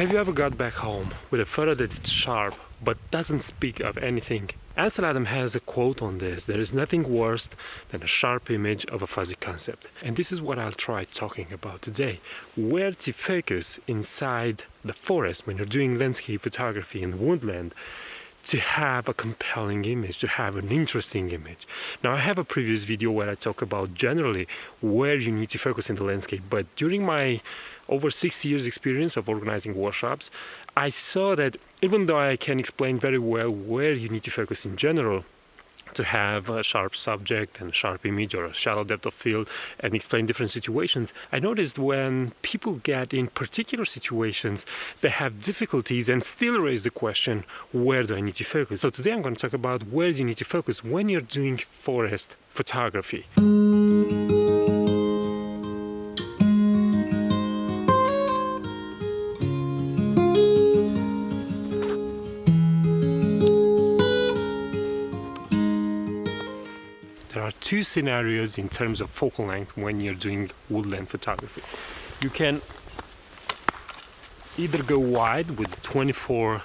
Have you ever got back home with a photo that is sharp but doesn't speak of anything? Ansel Adams has a quote on this: there is nothing worse than a sharp image of a fuzzy concept. And this is what I'll try talking about today. Where to focus inside the forest when you're doing landscape photography in woodland to have a compelling image, to have an interesting image. Now, I have a previous video where I talk about generally where you need to focus in the landscape, but during my over 6 years experience of organizing workshops, I saw that even though I can explain very well where you need to focus in general to have a sharp subject and a sharp image or a shallow depth of field and explain different situations, I noticed when people get in particular situations, they have difficulties and still raise the question, where do I need to focus? So today I'm going to talk about where you need to focus when you're doing forest photography. There are two scenarios in terms of focal length when you're doing woodland photography. You can either go wide with 24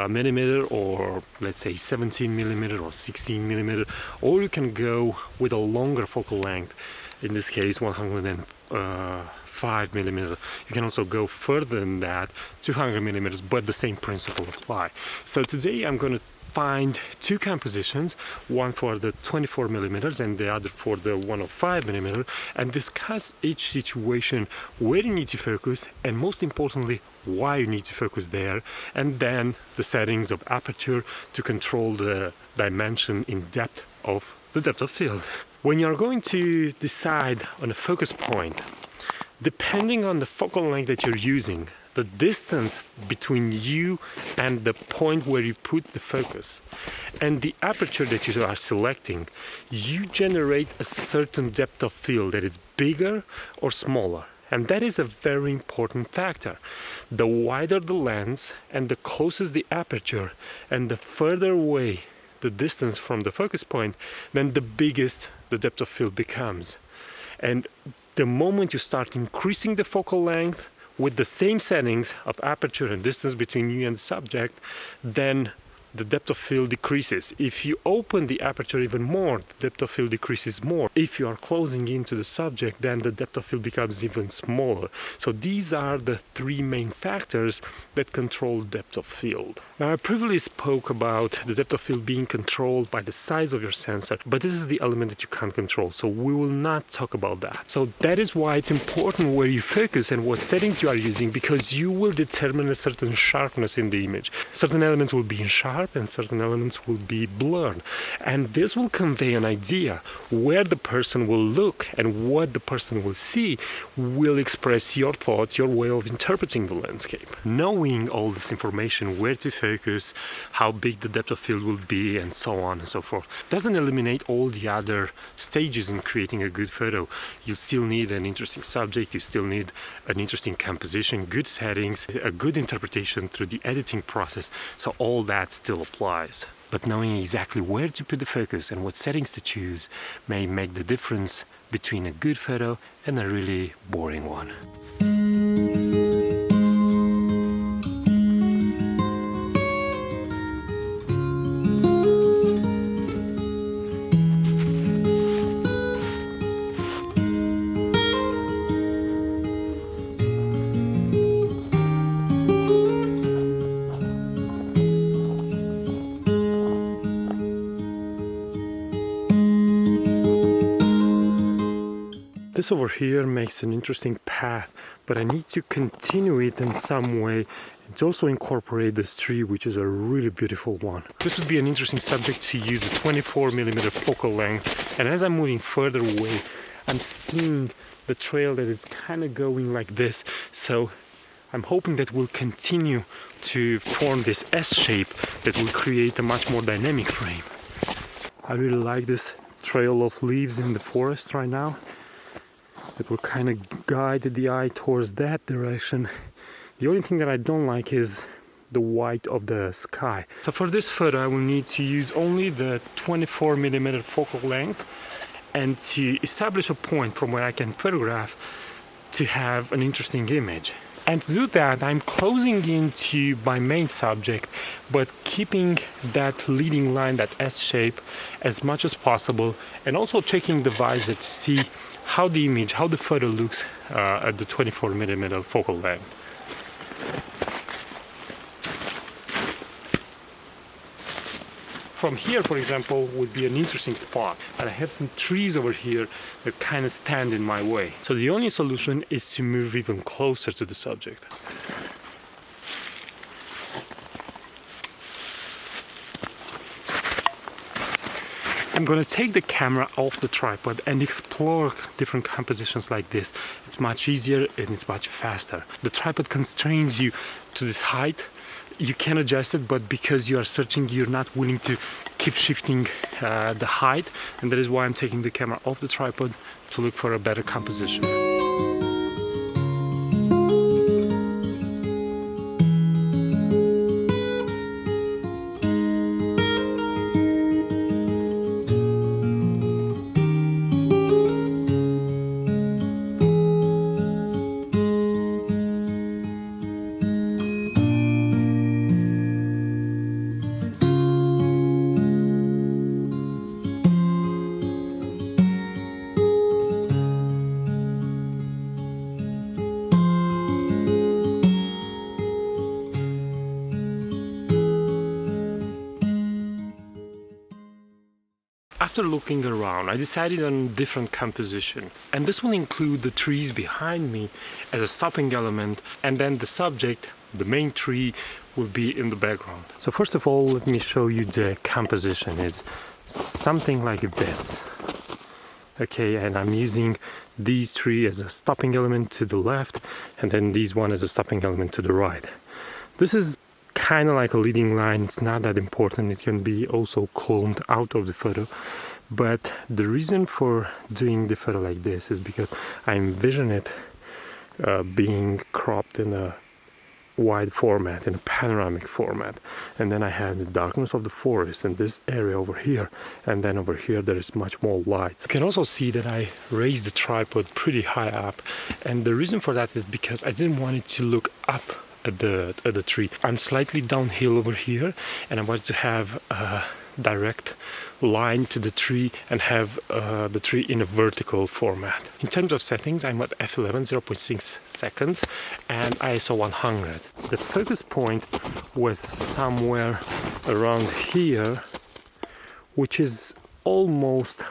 millimeter or let's say 17 millimeter or 16 millimeter, or you can go with a longer focal length, in this case 105 millimeter. You can also go further than that, 200 millimeters, but the same principle apply. So today I'm going to find two compositions, one for the 24 millimeters and the other for the 105 millimeter, and discuss each situation, where you need to focus, and most importantly, why you need to focus there, and then the settings of aperture to control the dimension in depth of the depth of field. When you're going to decide on a focus point, depending on the focal length that you're using, the distance between you and the point where you put the focus and the aperture that you are selecting, you generate a certain depth of field that is bigger or smaller. And that is a very important factor. The wider the lens and the closer the aperture and the further away the distance from the focus point, then the biggest the depth of field becomes. And the moment you start increasing the focal length with the same settings of aperture and distance between you and the subject, then the depth of field decreases. If you open the aperture even more, the depth of field decreases more. If you are closing into the subject, then the depth of field becomes even smaller. So these are the three main factors that control depth of field. Now, I previously spoke about the depth of field being controlled by the size of your sensor, but this is the element that you can't control, so we will not talk about that. So that is why it's important where you focus and what settings you are using, because you will determine a certain sharpness in the image. Certain elements will be in sharp and certain elements will be blurred, and this will convey an idea where the person will look, and what the person will see will express your thoughts, your way of interpreting the landscape. Knowing all this information, where to focus, how big the depth of field will be, and so on and so forth, doesn't eliminate all the other stages in creating a good photo. You still need an interesting subject, you still need an interesting composition, good settings, a good interpretation through the editing process, so all that still applies. But knowing exactly where to put the focus and what settings to choose may make the difference between a good photo and a really boring one. This over here makes an interesting path, but I need to continue it in some way and to also incorporate this tree, which is a really beautiful one. This would be an interesting subject to use a 24 millimeter focal length, and as I'm moving further away, I'm seeing the trail that it's kind of going like this, so I'm hoping that we'll continue to form this S shape that will create a much more dynamic frame. I really like this trail of leaves in the forest right now. It will kind of guide the eye towards that direction. The only thing that I don't like is the white of the sky. So for this photo I will need to use only the 24 millimeter focal length, and to establish a point from where I can photograph to have an interesting image. And to do that, I'm closing into my main subject, but keeping that leading line, that S shape, as much as possible, and also checking the visor to see how the image, how the photo looks at the 24mm focal length. From here, for example, would be an interesting spot, and I have some trees over here that kind of stand in my way. So the only solution is to move even closer to the subject. I'm gonna take the camera off the tripod and explore different compositions like this. It's much easier and it's much faster. The tripod constrains you to this height. You can adjust it, but because you are searching, you're not willing to keep shifting the height, and that is why I'm taking the camera off the tripod to look for a better composition. After looking around, I decided on a different composition, and this will include the trees behind me as a stopping element, and then the subject, the main tree, will be in the background. So first of all, let me show you the composition. It's something like this. Okay, and I'm using these three as a stopping element to the left, and then these one as a stopping element to the right. This is kind of like a leading line. It's not that important. It can be also cloned out of the photo, but the reason for doing the photo like this is because I envision it being cropped in a wide format, in a panoramic format, and then I have the darkness of the forest in this area over here, and then over here there is much more light. You can also see that I raised the tripod pretty high up, and the reason for that is because I didn't want it to look up at the tree. I'm slightly downhill over here, and I wanted to have a direct line to the tree and have the tree in a vertical format. In terms of settings, I'm at f11, 0.6 seconds, and ISO 100. The focus point was somewhere around here, which is almost,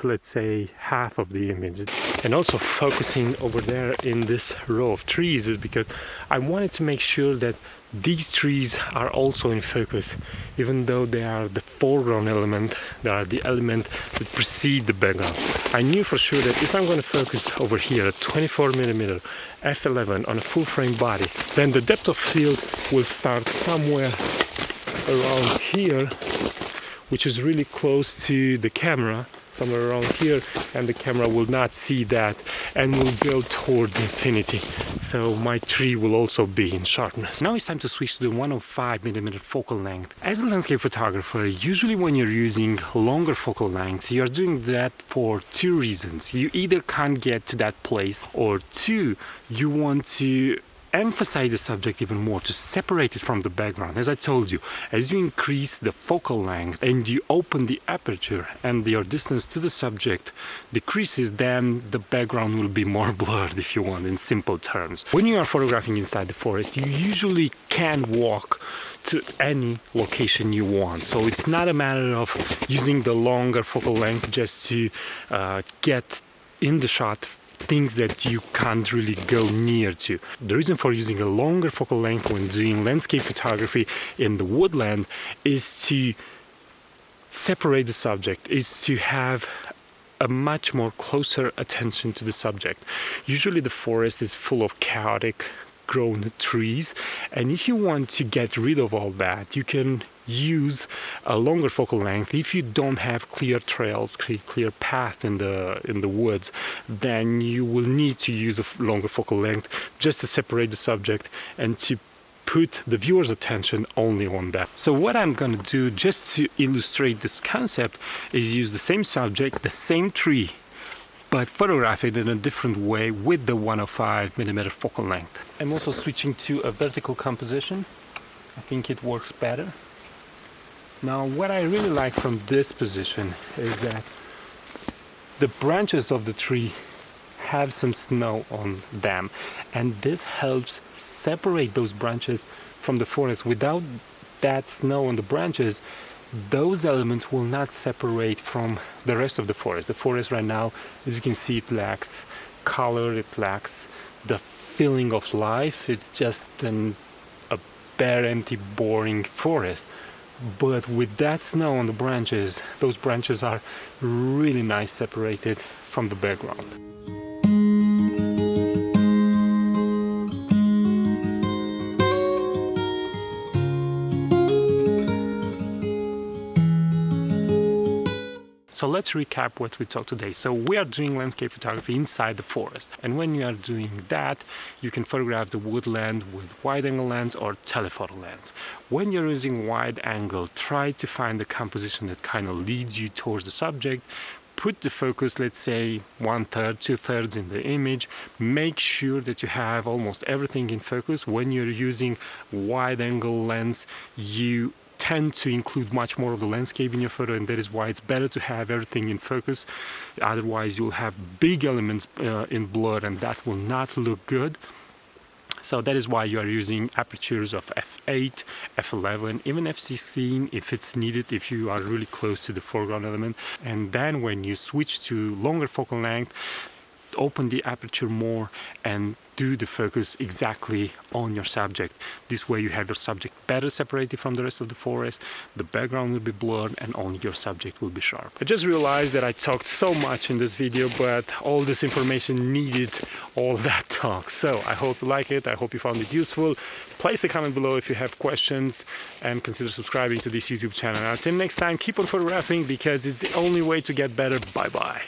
let's say, half of the image. And also focusing over there in this row of trees is because I wanted to make sure that these trees are also in focus, even though they are the foreground element, they are the element that precede the background. I knew for sure that if I'm going to focus over here at 24mm f11 on a full frame body, then the depth of field will start somewhere around here, which is really close to the camera, somewhere around here, and the camera will not see that and will go towards infinity. So my tree will also be in sharpness. Now it's time to switch to the 105mm focal length. As a landscape photographer, usually when you're using longer focal lengths, you're doing that for two reasons. You either can't get to that place, or two, you want to emphasize the subject even more, to separate it from the background. As I told you, as you increase the focal length and you open the aperture and your distance to the subject decreases, then the background will be more blurred, if you want, in simple terms. When you are photographing inside the forest, you usually can walk to any location you want, so it's not a matter of using the longer focal length just to get in the shot things that you can't really go near to. The reason for using a longer focal length when doing landscape photography in the woodland is to separate the subject, is to have a much more closer attention to the subject. Usually the forest is full of chaotic grown trees, and if you want to get rid of all that, you can use a longer focal length. If you don't have clear trails, clear path in the woods, then you will need to use a longer focal length just to separate the subject and to put the viewer's attention only on that. So what I'm going to do, just to illustrate this concept, is use the same subject, the same tree, but photograph it in a different way with the 105mm focal length. I'm also switching to a vertical composition. I think it works better. Now what I really like from this position is that the branches of the tree have some snow on them, and this helps separate those branches from the forest. Without that snow on the branches, those elements will not separate from the rest of the forest. The forest right now, as you can see, it lacks color, it lacks the feeling of life. It's just a bare, empty, boring forest. But with that snow on the branches, those branches are really nice separated from the background. So let's recap what we talked today. So we are doing landscape photography inside the forest. And when you are doing that, you can photograph the woodland with wide angle lens or telephoto lens. When you're using wide angle, try to find the composition that kind of leads you towards the subject. Put the focus, let's say 1/3, 2/3 in the image. Make sure that you have almost everything in focus. When you're using wide angle lens, you tend to include much more of the landscape in your photo, and that is why it's better to have everything in focus. Otherwise you'll have big elements in blur, and that will not look good. So that is why you are using apertures of f8, f11, even f16 if it's needed, if you are really close to the foreground element. And then when you switch to longer focal length, open the aperture more and do the focus exactly on your subject. This way you have your subject better separated from the rest of the forest, the background will be blurred, and only your subject will be sharp. I just realized that I talked so much in this video, but all this information needed all that talk. So I hope you like it, I hope you found it useful. Place a comment below if you have questions, and consider subscribing to this YouTube channel. Until next time, keep on photographing because it's the only way to get better. Bye bye.